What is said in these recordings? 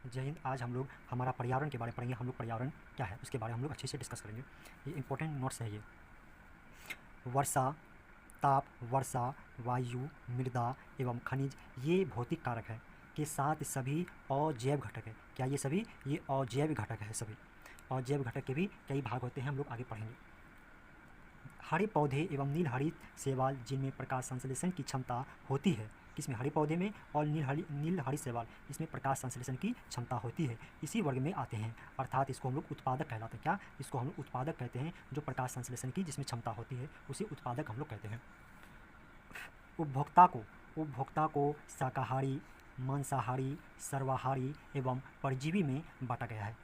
जय हिंद। आज हम लोग हमारा पर्यावरण के बारे में पढ़ेंगे। हम लोग पर्यावरण क्या है उसके बारे में हम लोग अच्छे से डिस्कस करेंगे। ये इंपॉर्टेंट नोट्स है ये। वर्षा, ताप, वर्षा, वायु, मृदा एवं खनिज ये भौतिक कारक है के साथ सभी अजैव घटक है। क्या ये सभी? ये अजैव घटक है। सभी अजैव घटक के भी कई भाग होते हैं, हम लोग आगे पढ़ेंगे। हरे पौधे एवं नील हरित शैवाल जिनमें प्रकाश संश्लेषण की क्षमता होती है। किसमें? हरे पौधे में और नील हरित शैवाल इसमें प्रकाश संश्लेषण की क्षमता होती है, इसी वर्ग में आते हैं। अर्थात इसको हम लोग उत्पादक कहलाते हैं। क्या? इसको हम लोग उत्पादक कहते हैं। जो प्रकाश संश्लेषण की जिसमें क्षमता होती है उसे उत्पादक हम लोग कहते हैं। उपभोक्ता को शाकाहारी, मांसाहारी, सर्वाहारी एवं परजीवी में बांटा गया है।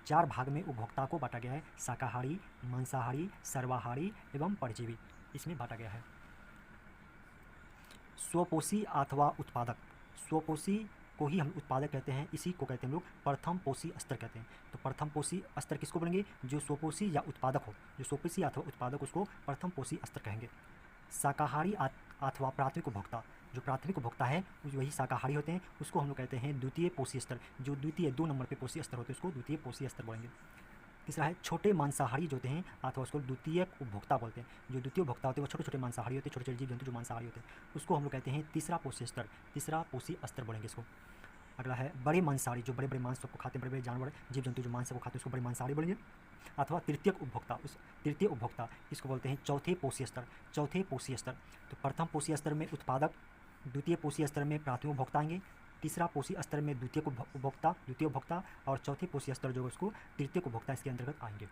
4 भाग में उपभोक्ता को बांटा गया है। शाकाहारी, मांसाहारी, सर्वाहारी एवं परजीवी इसमें बांटा गया है। स्वपोषी अथवा उत्पादक। स्वपोषी को ही हम उत्पादक कहते हैं, इसी को कहते हैं हम लोग प्रथम पोषी स्तर कहते हैं। तो प्रथम पोषी स्तर किसको बोलेंगे? जो स्वपोषी या उत्पादक हो। जो स्वपोषी अथवा उत्पादक उसको प्रथम पोषी स्तर कहेंगे। शाकाहारी अथवा प्राथमिक उपभोक्ता। जो प्राथमिक उपभोक्ता है वही शाकाहारी होते हैं, उसको हम लोग कहते हैं द्वितीय पोषी स्तर। जो द्वितीय 2 नंबर पे पोषी स्तर होते हैं उसको द्वितीय पोषी स्तर बोलेंगे। तीसरा है छोटे मांसाहारी जो होते हैं अथवा उसको द्वितीय उपभोक्ता बोलते हैं। जो द्वितीय उपभोक्ता होते हैं वो छोटे छोटे मांसाहारी होते हैं, छोटे छोटे जीव जंतु जो मांसाहारी होते हैं उसको हम लोग कहते हैं तीसरा पोषी स्तर। तीसरा पोषी स्तर बोलेंगे इसको। अगला है बड़े मांसाहारी, जो बड़े बड़े मांस सबको खाते हैं, बड़े बड़े जानवर जीव जंतु जो मांस सबको खाते हैं उसको बड़े मांसाहारी बोलेंगे। अथवा तृतीय उपभोक्ता, उस तृतीय उपभोक्ता इसको बोलते हैं चौथे पोषी स्तर। चौथे पोषी स्तर। तो प्रथम पोषी स्तर में उत्पादक, द्वितीय पोषी स्तर में प्राथमिक उपभोक्ता आएंगे, तीसरा पोषी स्तर में द्वितीय उपभोक्ता और चौथे पोषी स्तर जो उसको तृतीय उपभोक्ता इसके अंतर्गत आएंगे।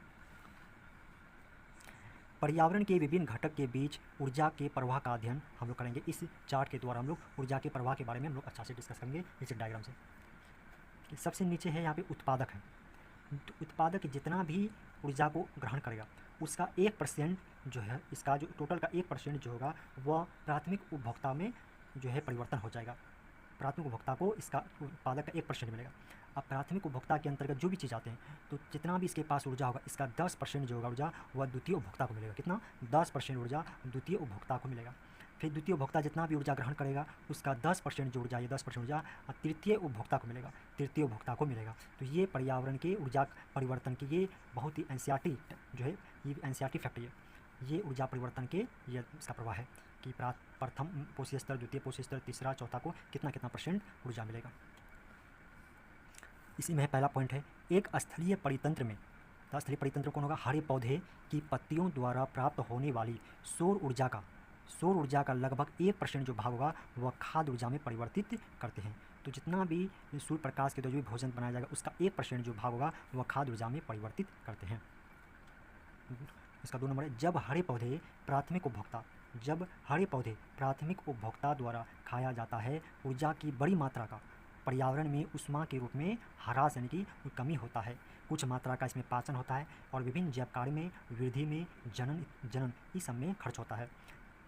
पर्यावरण के विभिन्न घटक के बीच ऊर्जा के प्रवाह का अध्ययन हम लोग करेंगे। इस चार्ट के द्वारा हम लोग ऊर्जा के प्रवाह के बारे में हम लोग अच्छा से डिस्कस करेंगे इस डायग्राम से। सबसे नीचे है यहाँ पे उत्पादक है। तो उत्पादक जितना भी ऊर्जा को ग्रहण करेगा उसका 1% जो है, इसका जो टोटल का 1% जो होगा वह प्राथमिक उपभोक्ता में जो है परिवर्तन हो जाएगा। प्राथमिक उपभोक्ता को इसका उत्पादक का 1% मिलेगा। अब प्राथमिक उपभोक्ता के अंतर्गत जो भी चीज़ आते हैं तो जितना भी इसके पास ऊर्जा होगा इसका 10% जो होगा ऊर्जा वह द्वितीय उपभोक्ता को मिलेगा। कितना? 10% ऊर्जा द्वितीय उपभोक्ता को मिलेगा। फिर द्वितीय उपभोक्ता जितना भी ऊर्जा ग्रहण करेगा उसका 10% जो ऊर्जा, ये 10% ऊर्जा तृतीय उपभोक्ता को मिलेगा। तृतीय उपभोक्ता को मिलेगा। तो ये पर्यावरण के ऊर्जा परिवर्तन की ये बहुत ही एनसीईआरटी जो है, ये एनसीईआरटी फैक्ट है। ये ऊर्जा परिवर्तन के ये इसका प्रभाव है कि प्रथम पोषी स्तर, द्वितीय पोषी स्तर, तीसरा, चौथा को कितना कितना % ऊर्जा मिलेगा। इसी में पहला पॉइंट है एक स्थलीय परितंत्र में। स्थलीय परितंत्र कौन होगा? हरे पौधे की पत्तियों द्वारा प्राप्त होने वाली सौर ऊर्जा का लगभग 1% जो भाग होगा वह खाद्य ऊर्जा में परिवर्तित करते हैं। तो जितना भी सूर्य प्रकाश के द्वारा जो भी भोजन बनाया जाएगा उसका 1% जो भाग होगा वह खाद्य ऊर्जा में परिवर्तित करते हैं। इसका 2 नंबर है जब हरे पौधे प्राथमिक उपभोक्ता द्वारा खाया जाता है ऊर्जा की बड़ी मात्रा का पर्यावरण में उष्मा के रूप में ह्रास यानी कि कमी होता है। कुछ मात्रा का इसमें पाचन होता है और विभिन्न जैव कार्य में, वृद्धि में, जनन इस सब में खर्च होता है।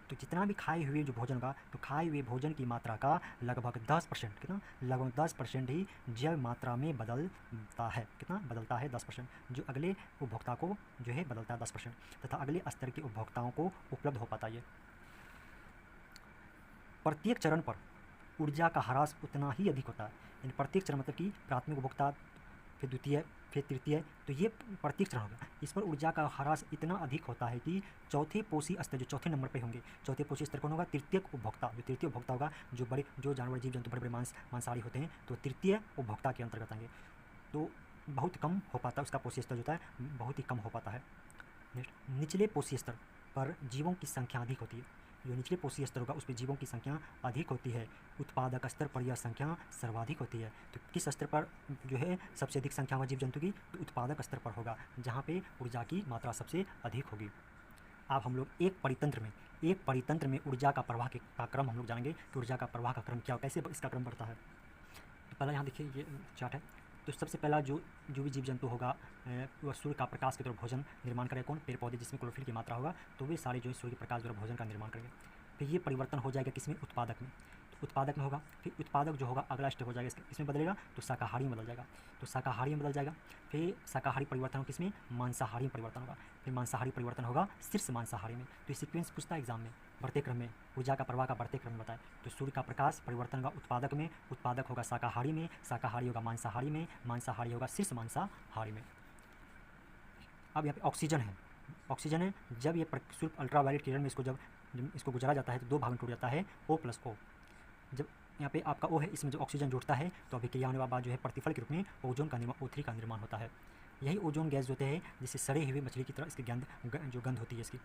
तो जितना भी खाए हुए जो भोजन होगा तो खाए हुए भोजन की मात्रा का लगभग 10%, कितना? लगभग 10% ही जैव मात्रा में बदलता है। कितना बदलता है? 10%। जो अगले उपभोक्ता को जो है बदलता है 10%, तथा अगले स्तर के उपभोक्ताओं को उपलब्ध हो पाता है। प्रत्येक चरण पर ऊर्जा का ह्रास उतना ही अधिक होता है। यानी प्रत्येक चरण मतलब कि प्राथमिक उपभोक्ता, फिर द्वितीय, फिर तृतीय, तो ये प्रत्येक चरण होगा। इस पर ऊर्जा का ह्रास इतना अधिक होता है कि चौथे पोषी स्तर जो चौथे नंबर पे होंगे, चौथे पोषी स्तर कौन होगा? तृतीय उपभोक्ता। जो तृतीय उपभोक्ता होगा जो जानवर जीव जंतु बड़े बड़े मांसाहारी होते हैं तो तृतीय उपभोक्ता के अंतर्गत आएंगे। तो बहुत कम हो पाता है उसका पोषी स्तर जो होता है, बहुत ही कम हो पाता है। नेक्स्ट, निचले पोषी स्तर पर जीवों की संख्या अधिक होती है। जो निचले पोषी स्तर होगा उस पर जीवों की संख्या अधिक होती है। उत्पादक स्तर पर यह संख्या सर्वाधिक होती है। तो किस स्तर पर जो है सबसे अधिक संख्या होगा जीव जंतु की? तो उत्पादक स्तर पर होगा, जहाँ पे ऊर्जा की मात्रा सबसे अधिक होगी। अब हम लोग एक परितंत्र में ऊर्जा का प्रवाह का क्रम हम लोग जानेंगे कि ऊर्जा का प्रवाह का क्रम क्या, कैसे इसका क्रम बढ़ता है। तो पहला यहाँ देखिए ये चार्ट है। तो सबसे पहला जो भी जीव जंतु होगा वह सूर्य का प्रकाश के द्वारा भोजन निर्माण करेगा। कौन? पेड़ पौधे जिसमें क्लोरोफिल की मात्रा होगा तो वे सारे जो है सूर्य के प्रकाश द्वारा भोजन का निर्माण करेंगे। फिर ये परिवर्तन हो जाएगा किसमें? उत्पादक में। तो उत्पादक में होगा। फिर उत्पादक जो होगा अगला स्टेप हो जाएगा इसमें बदलेगा तो शाकाहारी में बदल जाएगा। तो शाकाहारी में बदल जाएगा। फिर शाकाहारी परिवर्तन हो किसमें? मांसाहारी में परिवर्तन होगा। फिर मांसाहारी परिवर्तन होगा शीर्ष मांसाहारी में। तो ये सीक्वेंस पूछता है एग्जाम में बढ़ते क्रम में, ऊर्जा का प्रवाह का बढ़ते क्रम में बताएं। तो सूर्य का प्रकाश परिवर्तन का उत्पादक में, उत्पादक होगा शाकाहारी में, शाकाहारी होगा मांसाहारी में, मांसाहारी होगा शीर्ष मांसाहारी में। अब यहाँ पे ऑक्सीजन है, ऑक्सीजन है, जब ये सूर्य अल्ट्रावायलेट किरण में जब इसको गुजरा जाता है तो 2 भाग में टूट जाता है, O प्लस O। जब यहाँ पे आपका O है, इसमें जो ऑक्सीजन जुड़ता है तो अभिक्रिया होने के बाद जो है प्रतिफल के रूप में ओजोन का निर्माण, O3 का निर्माण होता है। यही ओजोन गैस होते हैं जिससे सड़े हुए मछली की तरह इसकी जो गंध होती है इसकी।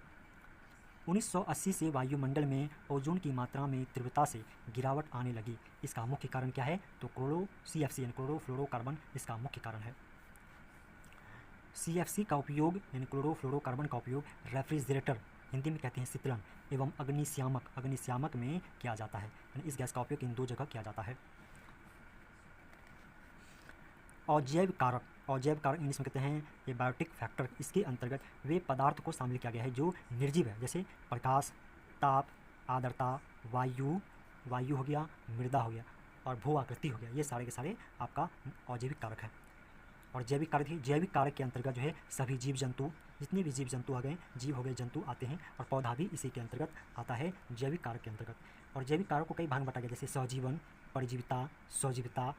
1980 से वायुमंडल में ओजोन की मात्रा में तीव्रता से गिरावट आने लगी। इसका मुख्य कारण क्या है? तो CFC यानी क्लोरोफ्लोरोकार्बन इसका मुख्य कारण है। CFC का उपयोग यानी क्लोरोफ्लोरोकार्बन का उपयोग रेफ्रिजरेटर, हिंदी में कहते हैं शीतलन, एवं अग्निशामक में किया जाता है। यानी इस गैस का उपयोग इन 2 जगह किया जाता है। अजैव कारक इंग्लिश में कहते हैं ये बायोटिक फैक्टर, इसके अंतर्गत वे पदार्थ को शामिल किया गया है जो निर्जीव है, जैसे प्रकाश, ताप, आर्द्रता, वायु हो गया, मृदा हो गया और भू आकृति हो गया। ये सारे के सारे आपका अजैविक कारक है। और जैविक कारक के अंतर्गत जो है सभी जीव जंतु, जितने भी जीव जंतु आ गए, जीव हो गए, जंतु आते हैं, और पौधा भी इसी के अंतर्गत आता है, जैविक कारक के अंतर्गत। और जैविक कारक को कई भाग में बांटा गया, जैसे सहजीवन, परिजीविता, स्वजीविता,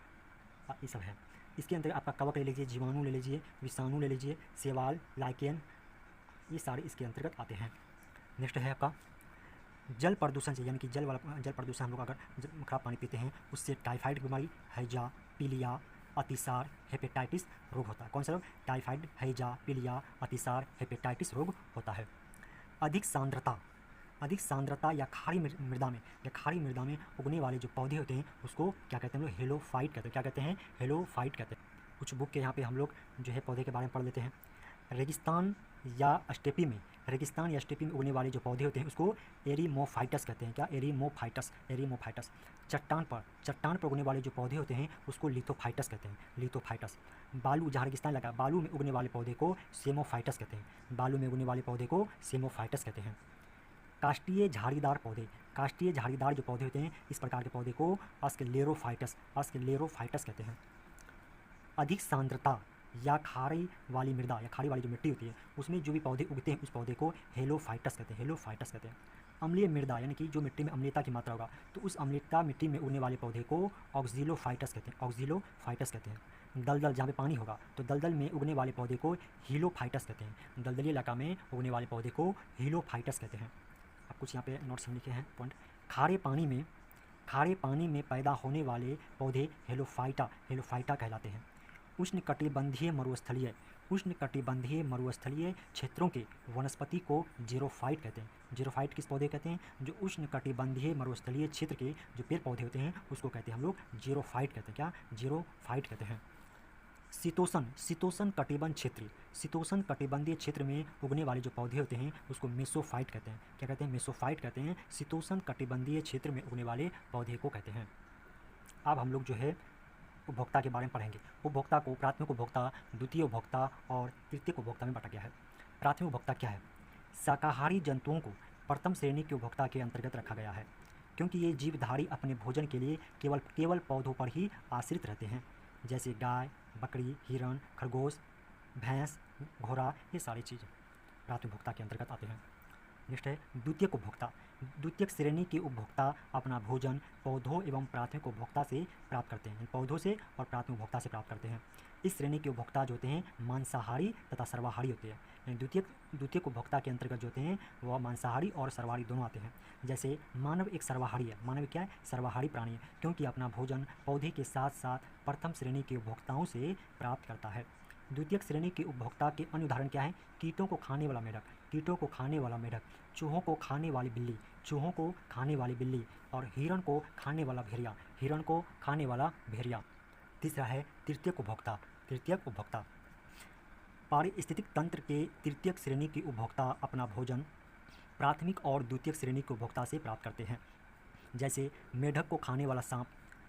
ये सब है। इसके अंतर्गत आपका कवक ले लीजिए, जीवाणु ले लीजिए, विषाणु ले लीजिए, शैवाल, लाइकेन, ये सारे इसके अंतर्गत आते हैं। नेक्स्ट है आपका जल प्रदूषण से, यानी कि जल प्रदूषण, हम लोग अगर खराब पानी पीते हैं उससे टाइफाइड बीमारी, हैजा, पीलिया, अतिसार, हेपेटाइटिस रोग होता है। कौन सा रोग? टाइफाइड, हैजा, पीलिया, अतिसार, हेपेटाइटिस रोग होता है। अधिक सांद्रता या खारी मृदा में उगने वाले जो पौधे होते हैं उसको क्या कहते हैं? हम लोग हेलोफाइट कहते हैं। क्या कहते हैं? हेलोफाइट कहते हैं। कुछ बुक के यहाँ पे हम लोग जो है पौधे के बारे में पढ़ लेते हैं। रेगिस्तान या स्टेपी में उगने वाले जो पौधे होते हैं उसको एरीमोफाइटस कहते हैं। क्या? एरीमोफाइटस। चट्टान पर उगने वाले जो पौधे होते हैं उसको लिथोफाइटस कहते हैं, लिथोफाइटस। बालू, जहाँ रेगिस्तान लगा, बालू में उगने वाले पौधे को सेमोफाइटस कहते हैं। काष्ठीय झाड़ीदार जो पौधे होते हैं, इस प्रकार के पौधे को स्क्लेरोफाइटस कहते हैं। अधिक सांद्रता या खारी वाली जो मिट्टी होती है उसमें जो भी पौधे उगते हैं उस पौधे को हेलोफाइटस कहते हैं। अम्लीय मृदा, यानी कि जो मिट्टी में अम्लीयता की मात्रा होगा तो उस अम्लीयता मिट्टी में उगने वाले पौधे को ऑक्जिलोफाइटस कहते हैं। दलदल, जहाँ पे पानी होगा तो दलदल में उगने वाले पौधे को हीलोफाइटस कहते हैं। दलदली इलाका में उगने वाले पौधे को हीलोफाइटस कहते हैं। अब कुछ यहाँ पे नोट्स लिखे हैं पॉइंट। खारे पानी में पैदा होने वाले पौधे हेलोफाइटा कहलाते हैं। उष्णकटिबंधीय मरुस्थलीय क्षेत्रों के वनस्पति को जीरोफाइट कहते हैं। जीरोफाइट किस पौधे कहते हैं? जो उष्णकटिबंधीय मरुस्थलीय क्षेत्र के जो पेड़ पौधे होते हैं उसको कहते हैं हम लोग जीरोफाइट कहते हैं। क्या? जीरोफाइट कहते हैं। शीतोष्ण कटिबंधीय क्षेत्र में उगने वाले जो पौधे होते हैं उसको मेसोफाइट कहते हैं। क्या कहते हैं? मेसोफाइट कहते हैं। शीतोष्ण कटिबंधीय क्षेत्र में उगने वाले पौधे को कहते हैं। अब हम लोग जो है उपभोक्ता के बारे में पढ़ेंगे। उपभोक्ता को प्राथमिक उपभोक्ता, द्वितीय उपभोक्ता और तृतीयक उपभोक्ता में बांटा गया है। प्राथमिक उपभोक्ता क्या है? शाकाहारी जंतुओं को प्रथम श्रेणी के उपभोक्ता के अंतर्गत रखा गया है, क्योंकि ये जीवधारी अपने भोजन के लिए केवल पौधों पर ही आश्रित रहते हैं, जैसे गाय, बकरी, हिरण, खरगोश, भैंस, घोड़ा, ये सारी चीज़ प्राथमिक उपभोक्ता के अंतर्गत आते हैं। नेक्स्ट है द्वितीयक उपभोक्ता। द्वितीयक श्रेणी के उपभोक्ता अपना भोजन पौधों एवं प्राथमिक उपभोक्ता से प्राप्त करते हैं, पौधों से और प्राथमिक उपभोक्ता से प्राप्त करते हैं। इस श्रेणी के उपभोक्ता जो होते हैं मांसाहारी तथा सर्वाहारी होते हैं। द्वितीयक उपभोक्ता के अंतर्गत जो होते हैं वह मांसाहारी और सर्वाहारी दोनों आते हैं। जैसे मानव एक सर्वाहारी है। मानव क्या है? सर्वाहारी प्राणी है, क्योंकि अपना भोजन पौधे के साथ साथ प्रथम श्रेणी के उपभोक्ताओं से प्राप्त करता है। द्वितीयक श्रेणी के उपभोक्ता के अन्य उदाहरण क्या है? कीटों को खाने वाला मेढक, चूहों को खाने वाली बिल्ली और हिरण को खाने वाला भेड़िया। तीसरा है तृतीयक उपभोक्ता। पारिस्थितिक तंत्र के तृतीयक श्रेणी के उपभोक्ता अपना भोजन प्राथमिक और द्वितीयक श्रेणी के उपभोक्ता से प्राप्त करते हैं। जैसे मेढक को खाने वाला सांप,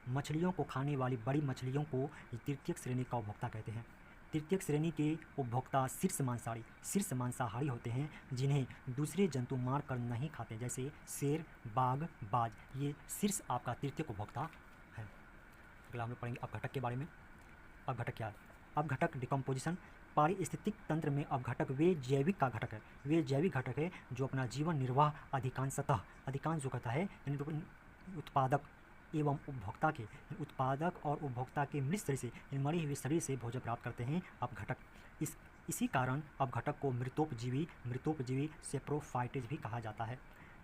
मछलियों को खाने वाली बड़ी मछलियों को तृतीयक श्रेणी का उपभोक्ता कहते हैं। तृतीयक श्रेणी के उपभोक्ता शीर्ष मांसाहारी होते हैं, जिन्हें दूसरे जंतु मार कर नहीं खाते, जैसे शेर, बाघ, बाज। ये शीर्ष आपका तृतीयक उपभोक्ता है। अगला हम लोग पढ़ेंगे अपघटक के बारे में। अपघटक क्या है? अपघटक डिकम्पोजिशन पारिस्थितिक तंत्र में अपघटक वे जैविक का घटक है, वे जैविक घटक है जो अपना जीवन निर्वाह अधिकांश जो कहता है उत्पादक एवं उपभोक्ता के उत्पादक और उपभोक्ता के मिश्र शरीर से मरे हुए शरीर से भोजन प्राप्त करते हैं अपघटक। इसी कारण अपघटक को मृतोपजीवी सेप्रोफाइट्स भी कहा जाता है।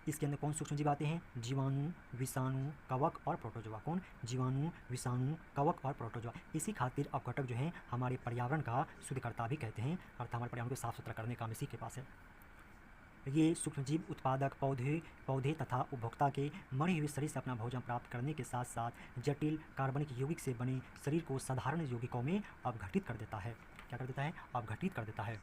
इसके अंदर कौन सूक्ष्म जीव आते हैं? जीवाणु, विषाणु, कवक और प्रोटोजोआ। कौन? जीवाणु, विषाणु, कवक और प्रोटोजोआ। इसी खातिर अपघटक जो है हमारे पर्यावरण का शुद्धकर्ता भी कहते हैं, अर्थात हमारे पर्यावरण को साफ सुथरा करने का काम इसी के पास है। ये सूक्ष्मजीव उत्पादक पौधे तथा उपभोक्ता के मरे हुए शरीर से अपना भोजन प्राप्त करने के साथ साथ जटिल कार्बनिक यौगिक से बने शरीर को साधारण यौगिकों में अपघटित कर देता है। क्या कर देता है? अपघटित कर देता है।